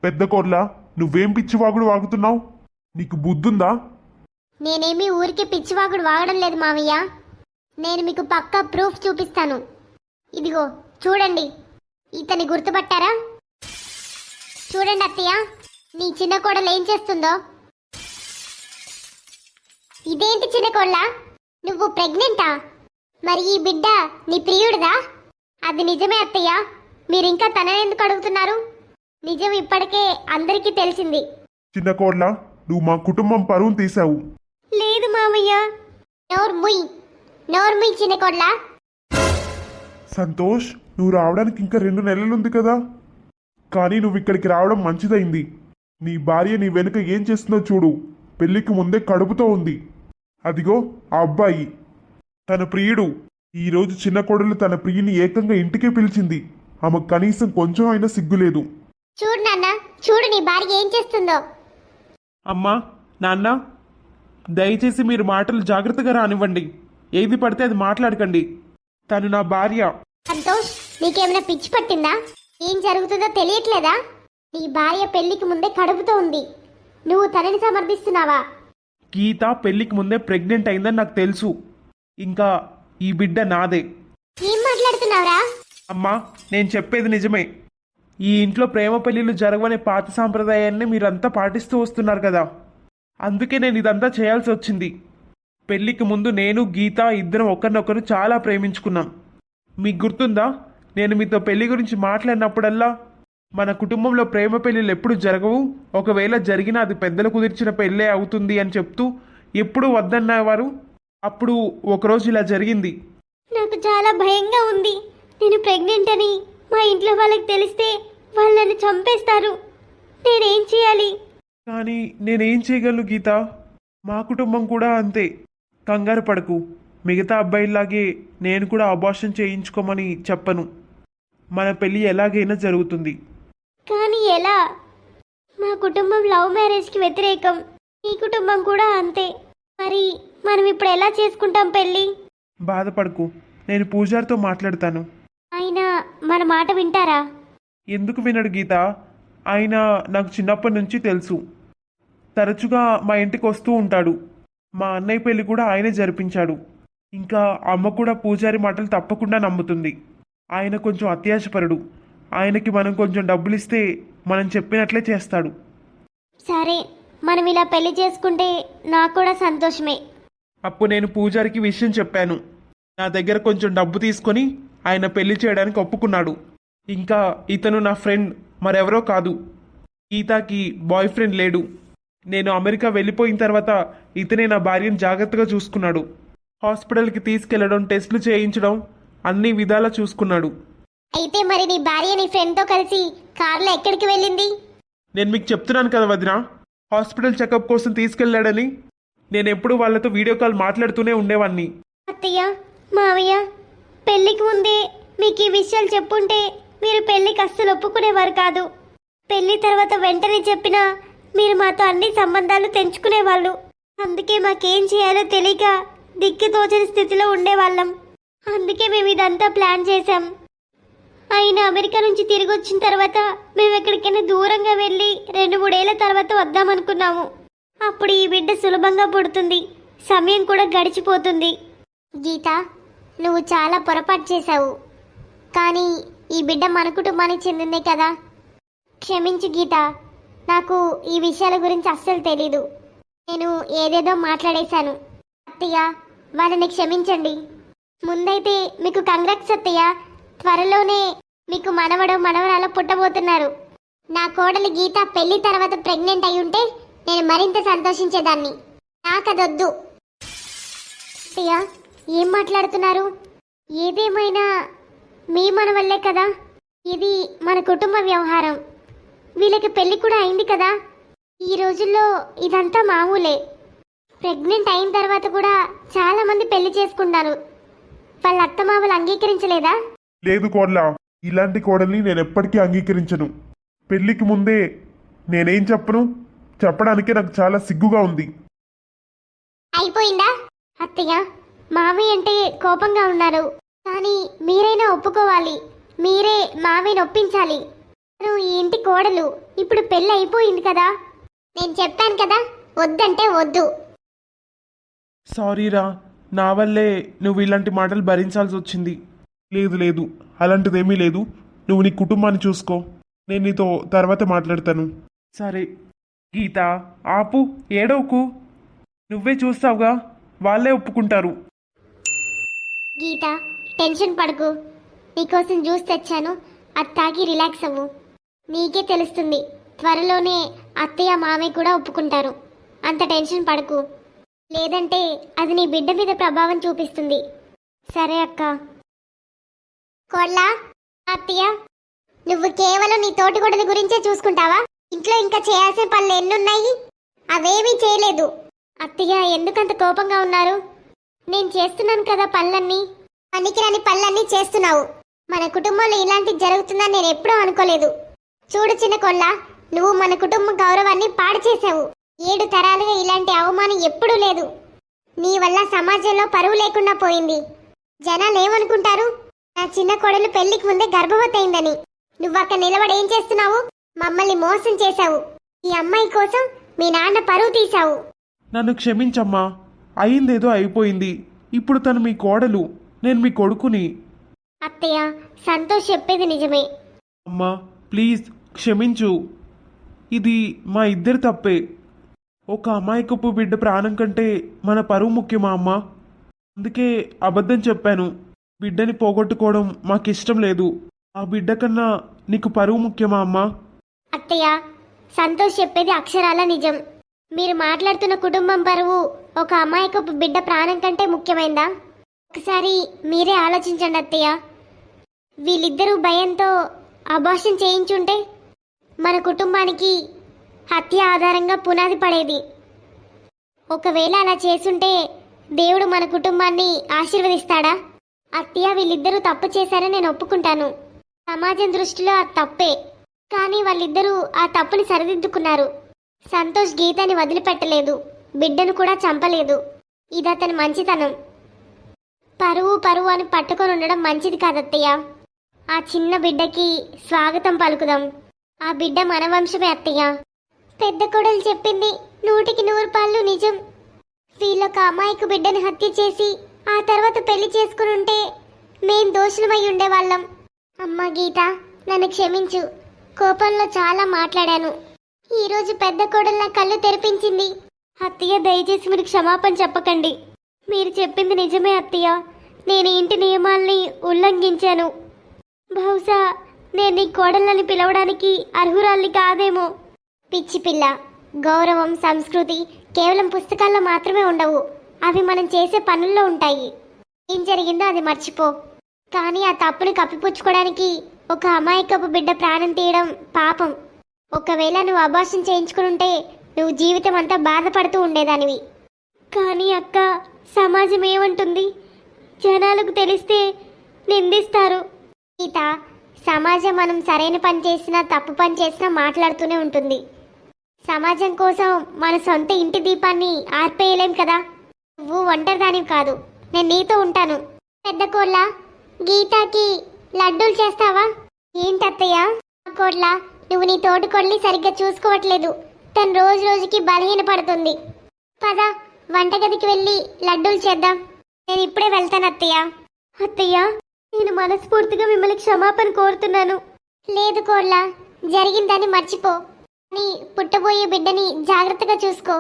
పెద్ద కోర్లా నువ్వేం పిచ్చివాగుడు వాగుతున్నావు? నీకు బుద్ధుందా? నేనేమి ఊరికి పిచ్చివాగుడు వాగడం లేదు మావయ్య. నేను మీకు పక్కా ప్రూఫ్ చూపిస్తాను. ఇదిగో చూడండి, ఇతని గుర్తుపట్టారా? చూడండి అత్తయ్య, నీ చిన్న కోడలు ఏం చేస్తుందో. ఇదేంటి చిన్న కోళ్ళ, నువ్వు ప్రెగ్నెంటా? మరి ఈ బిడ్డ నీ ప్రియుడిదా? అది నిజమే అత్తయ్య, మీరింకా తనని ఎందుకు అడుగుతున్నారు? నిజం ఇప్పటికే అందరికీ తెలిసింది. చిన్న కోడ్లా, నువ్వు మా కుటుంబం పరువును తీసావు. లేదు మావయ్య. నోర్ముయ్ చిన్న కోళ్ళ. సంతోష్, నువ్వు రావడానికి ఇంకా 2 నెలలుంది కదా. కానీ నువ్వు ఇక్కడికి రావడం మంచిదైంది. నీ భార్య నీ వెనుక ఏం చేస్తుందో చూడు. పెళ్లికి ముందే కడుపుతో ఉంది. అదిగో ఆ అబ్బాయి, తన ప్రియుడు. ఈరోజు చిన్న కోడలు తన ప్రియుని ఏకంగా ఇంటికే పిలిచింది. ఆమె కనీసం కొంచెం అయినా సిగ్గులేదు. చూడు నాన్న, చూడు నీ భార్య ఏం చేస్తుందో. అమ్మా, నాన్న, దయచేసి మీరు మాటలు జాగ్రత్తగా రానివ్వండి. ఏది పడితే అది మాట్లాడకండి. తను నా భార్య. సంతోష్, నీకేమైనా పిచ్చి పట్టిందా? ఏం జరుగుతుందో తెలియట్లేదా? నీ భార్య పెళ్లికి ముందే కడుపుతో ఉంది. నువ్వు తనని సమర్థిస్తున్నావా? గీత పెళ్లికి ముందే ప్రెగ్నెంట్ అయిందని నాకు తెలుసు. ఇంకా ఈ బిడ్డ నాదే. ఏం మాట్లాడుతున్నావురా? అమ్మా, నేను చెప్పేది నిజమే. ఈ ఇంట్లో ప్రేమ పెళ్లిళ్ళు జరగవనే పాత సాంప్రదాయాన్ని మీరంతా పాటిస్తూ వస్తున్నారు కదా. అందుకే నేను ఇదంతా చేయాల్సి వచ్చింది. పెళ్లికి ముందు నేను గీత ఇద్దరం ఒకరినొకరు చాలా ప్రేమించుకున్నాం. మీకు గుర్తుందా, నేను మీతో పెళ్లి గురించి మాట్లాడినప్పుడల్లా మన కుటుంబంలో ప్రేమ పెళ్లిళ్ళు ఎప్పుడు జరగవు, ఒకవేళ జరిగినా అది పెద్దలు కుదిర్చిన పెళ్ళే అవుతుంది అని చెప్తూ ఎప్పుడూ వద్దన్నవారు. అప్పుడు ఒకరోజు ఇలా జరిగింది. నాకు చాలా భయంగా ఉంది. నేను ప్రెగ్నెంట్ అని మా ఇంట్లో వాళ్ళకి తెలిస్తే వాళ్ళు నన్ను చంపేస్తారు. నేనేం చేయాలి? కానీ నేనేం చేయగలను గీత? మా కుటుంబం కూడా అంతే. కంగారు పడకు. మిగతా అబ్బాయిలాగే నేను కూడా అబార్షన్ చేయించుకోమని చెప్పను. మన పెళ్ళి ఎలాగైనా జరుగుతుంది. కానీ ఎలా? మా కుటుంబం లవ్ మ్యారేజ్కి వ్యతిరేకం. ఈ కుటుంబం కూడా అంతే. మరి మనం ఇప్పుడు ఎలా చేసుకుంటాం పెళ్ళి? బాధపడకు, నేను పూజారితో మాట్లాడతాను. ఆయన మన మాట వింటారా? ఎందుకు వినడు గీత? ఆయన నాకు చిన్నప్పటి నుంచి తెలుసు. తరచుగా మా ఇంటికి వస్తూ ఉంటాడు. మా అన్నయ్య పెళ్లి కూడా ఆయనే జరిపించాడు. ఇంకా అమ్మ కూడా పూజారి మాటలు తప్పకుండా నమ్ముతుంది. ఆయన కొంచెం అత్యాశపరుడు. ఆయనకి మనం కొంచెం డబ్బులు ఇస్తే మనం చెప్పినట్లే చేస్తాడు. సరే, మనం ఇలా పెళ్లి చేసుకుంటే నాకు కూడా సంతోషమే. అప్పుడు నేను పూజారికి విషయం చెప్పాను. నా దగ్గర కొంచెం డబ్బు తీసుకొని ఆయన పెళ్లి చేయడానికి ఒప్పుకున్నాడు. ఇంకా ఇతను నా ఫ్రెండ్, మరెవరో కాదు. గీతాకి బాయ్ ఫ్రెండ్ లేడు. నేను అమెరికా వెళ్ళిపోయిన తర్వాత ఇతనే నా భార్యను జాగ్రత్తగా చూసుకున్నాడు. హాస్పిటల్కి తీసుకెళ్లడం, టెస్టులు చేయించడం, అన్ని విధాలా చూసుకున్నాడు. అయితే మరి నీ భార్య నీ ఫ్రెండ్తో కలిసి కార్లో ఎక్కడికి వెళ్ళింది? నేను మీకు చెప్తున్నాను కదా వదిన, హాస్పిటల్ చెకప్ కోసం తీసుకెళ్లాడని. నేను ఎప్పుడు వాళ్ళతో వీడియో కాల్ మాట్లాడుతూనే ఉండేవాడిని. అత్తయ్య, మావయ్య, పెళ్లికి ముందే మీకు ఈ విషయాలు చెప్పుంటే మీరు పెళ్లికి అస్సలు ఒప్పుకునేవారు కాదు. పెళ్లి తర్వాత వెంటనే చెప్పినా మీరు మాతో అన్ని సంబంధాలు తెంచుకునేవాళ్ళు. అందుకే మాకేం చేయాలో తెలియక దిక్కు తోచని స్థితిలో ఉండేవాళ్ళం. అందుకే మేము ఇదంతా ప్లాన్ చేశాం. ఆయన అమెరికా నుంచి తిరిగి వచ్చిన తర్వాత మేము ఎక్కడికైనా దూరంగా వెళ్ళి 2-3 ఏళ్ల తర్వాత వద్దామనుకున్నాము. అప్పుడు ఈ బిడ్డ సులభంగా పుడుతుంది, సమయం కూడా గడిచిపోతుంది. గీత, నువ్వు చాలా పొరపాటు చేశావు. కానీ ఈ బిడ్డ మన కుటుంబానికి చెందిందే కదా. క్షమించు గీత, నాకు ఈ విషయాల గురించి అస్సలు తెలీదు. నేను ఏదేదో మాట్లాడేశాను. అత్తయ్య, వాళ్ళని క్షమించండి. ముందైతే మీకు కంగ్రాట్స్ అత్తయ్య. త్వరలోనే మీకు మనవడు మనవరాలు పుట్టబోతున్నారు. నా కోడలి గీత పెళ్లి తర్వాత ప్రెగ్నెంట్ అయి ఉంటే నేను మరింత సంతోషించేదాన్ని. నాకదొద్దు. అత్తయ్య, ఏం మాట్లాడుతున్నారు? ఏదేమైనా మీ మనవల్లే కదా. ఇది మన కుటుంబ వ్యవహారం. వీళ్ళకి పెళ్లి కూడా అయింది కదా. ఈ రోజుల్లో ఇదంతా మామూలే. ప్రెగ్నెంట్ అయిన తర్వాత కూడా చాలా మంది పెళ్లి చేసుకుంటారు. వాళ్ళ అత్తమామలు అంగీకరించలేదా? లేదు కోడలా, ఇలాంటి కోడల్ని నేను ఎప్పటికీ అంగీకరించను. పెళ్లికి ముందే నేనేం చెప్పను, చెప్పడానికే నాకు చాలా సిగ్గుగా ఉంది. అయిపోయిందా? అత్తయ్య, మామయ్య అంటే కోపంగా ఉన్నారు. కానీ మీరైనా ఒప్పుకోవాలి. మీరే మామయ్యని ఒప్పించాలి. నువ్వు ఈ ఇంటి కోడలు, ఇప్పుడు పెళ్ళి అయిపోయింది కదా. నేను చెప్పాను కదా, వద్దంటే వద్దు. సారీరా, నా వల్లే నువ్వు ఇలాంటి మాటలు భరించాల్సి వచ్చింది. లేదు లేదు, అలాంటిదేమీ లేదు. నువ్వు నీ కుటుంబాన్ని చూసుకో. నేను నీతో తర్వాత మాట్లాడతాను. సరే గీత, ఆపు, ఏడవకు. నువ్వే చూస్తావుగా, వాళ్ళే ఒప్పుకుంటారు. గీత, టెన్షన్ పడకు. నీకోసం జ్యూస్ తెచ్చాను, అది తాగి రిలాక్స్ అవ్వు. నీకే తెలుస్తుంది, త్వరలోనే అత్తయ్య మామయ్య కూడా ఒప్పుకుంటారు. అంత టెన్షన్ పడకు, లేదంటే అది నీ బిడ్డ మీద ప్రభావం చూపిస్తుంది. సరే అక్క. కోళ్ళ అత్తయ్య, నువ్వు కేవలం నీ తోటికోడలి గురించే చూసుకుంటావా? ఇంట్లో ఇంకా చేయాల్సిన పనులు ఎన్నున్నాయి? అవేమీ చేయలేదు. అత్తయ్య, ఎందుకంత కోపంగా ఉన్నారు? నేను చేస్తున్నాను కదా పనులన్నీ. పనికిరాని పనులన్నీ చేస్తున్నావు. మన కుటుంబంలో ఇలాంటివి జరుగుతుందని నేను ఎప్పుడూ అనుకోలేదు. చూడు చిన్న కొల్ల, నువ్వు మన కుటుంబ గౌరవాన్ని పాడు చేసావు. 7 తరాలుగా ఇలాంటి అవమానం ఎప్పుడూ లేదు. నీ వల్ల సమాజంలో పరువు లేకుండా పోయింది. జనాలు ఏమనుకుంటారు? నా చిన్న కోడలు పెళ్లికి ముందే గర్భవతి అయిందని. నువ్వు అక్కడ నిలబడి ఏం చేస్తున్నావు? మమ్మల్ని మోసం చేశావు. ఈ అమ్మాయి కోసం మీ నాన్న పరువు తీశావు. నన్ను క్షమించమ్మా, అయిందేదో అయిపోయింది. ఇప్పుడు తను మీ కోడలు, నేను మీ కొడుకుని. అత్తయ్య, సంతోష్ చెప్పేది నిజమే. అమ్మా ప్లీజ్ క్షమించు. ఇది మా ఇద్దరి తప్పే. ఒక అమాయకపు బిడ్డ ప్రాణం కంటే మన పరువు ముఖ్యమా అమ్మా? అందుకే అబద్ధం చెప్పాను. బిడ్డని పోగొట్టుకోవడం మాకిష్టం లేదు. ఆ బిడ్డ కన్నా నీకు పరువు ముఖ్యమా అమ్మా? అత్తయ్య, సంతోష్ చెప్పేది అక్షరాల నిజం. మీరు మాట్లాడుతున్న కుటుంబం పరువు ఒక అమాయకపు బిడ్డ ప్రాణం కంటే ముఖ్యమైందా? ఒకసారి మీరే ఆలోచించండి అత్తయ్య. వీళ్ళిద్దరూ భయంతో అబార్షన్ చేయించుంటే మన కుటుంబానికి హత్య ఆధారంగా పునాది పడేది. ఒకవేళ అలా చేసుంటే దేవుడు మన కుటుంబాన్ని ఆశీర్వదిస్తాడా? అత్తయ్య, వీళ్ళిద్దరూ తప్పు చేశారని నేను ఒప్పుకుంటాను. సమాజం దృష్టిలో అది తప్పే. కానీ వాళ్ళిద్దరూ ఆ తప్పుని సరిదిద్దుకున్నారు. సంతోష్ గీతని వదిలిపెట్టలేదు, బిడ్డను కూడా చంపలేదు. ఇది అతని మంచితనం. పరువు పరువు అని పట్టుకొని ఉండడం మంచిది కాదత్తయ్య. ఆ చిన్న బిడ్డకి స్వాగతం పలుకుదాం. ఆ బిడ్డ మన వంశమే అత్తయ్య. పెద్ద కోడలు చెప్పింది 100% నిజం. వీళ్ళొక అమ్మాయికి బిడ్డని హత్య చేసి ఆ తర్వాత పెళ్లి చేసుకుని ఉంటే మేం దోషులమై ఉండేవాళ్ళం. అమ్మ గీత, నన్ను క్షమించు. కోపంలో చాలా మాట్లాడాను. ఈరోజు పెద్ద కోడలు నా కళ్ళు తెరిపించింది. అత్తయ్య, దయచేసి మీరు క్షమాపణ చెప్పకండి. మీరు చెప్పింది నిజమే అత్తయ్య. నేను ఇంటి నియమాల్ని ఉల్లంఘించాను. బహుశా నేను నీ కోడళ్ళని పిలవడానికి అర్హురాల్ని కాదేమో. పిచ్చి పిల్ల, గౌరవం, సంస్కృతి కేవలం పుస్తకాల్లో మాత్రమే ఉండవు. అవి మనం చేసే పనుల్లో ఉంటాయి. ఏం జరిగిందో అది మర్చిపో. కానీ ఆ తప్పుని కప్పిపుచ్చుకోవడానికి ఒక అమాయకపు బిడ్డ ప్రాణం తీయడం పాపం. ఒకవేళ నువ్వు అబార్షన్ చేయించుకునుంటే నువ్వు జీవితం అంతా బాధపడుతూ ఉండేదానివి. కానీ అక్క, సమాజం ఏమంటుంది? జనాలకు తెలిస్తే నిందిస్తారు. గీత, సమాజం మనం సరైన పని చేసినా తప్పు పని చేసినా మాట్లాడుతూనే ఉంటుంది. సమాజం కోసం మన సొంత ఇంటి దీపాన్ని ఆర్పేయలేం కదా. నువ్వు ఒంటరిదానివి కాదు, నేను నీతో ఉంటాను. పెద్ద కోళ్ళ, గీతాకి లడ్డూలు చేస్తావా? ఏంటత్తయ్య? కోళ్ళ, నువ్వు నీ తోటి కోళ్ళని సరిగ్గా చూసుకోవట్లేదు. తను రోజు రోజుకి బలహీన పడుతుంది. పద, వంటగదికి వెళ్ళి లడ్డూలు చేద్దాం. నేను ఇప్పుడే వెళ్తాను అత్తయ్య. అత్తయ్య, నేను మనస్ఫూర్తిగా మిమ్మల్ని క్షమాపణ కోరుతున్నాను. లేదు కోళ్ళ, జరిగిందని మర్చిపో. నీ పుట్టబోయే బిడ్డని జాగ్రత్తగా చూసుకో.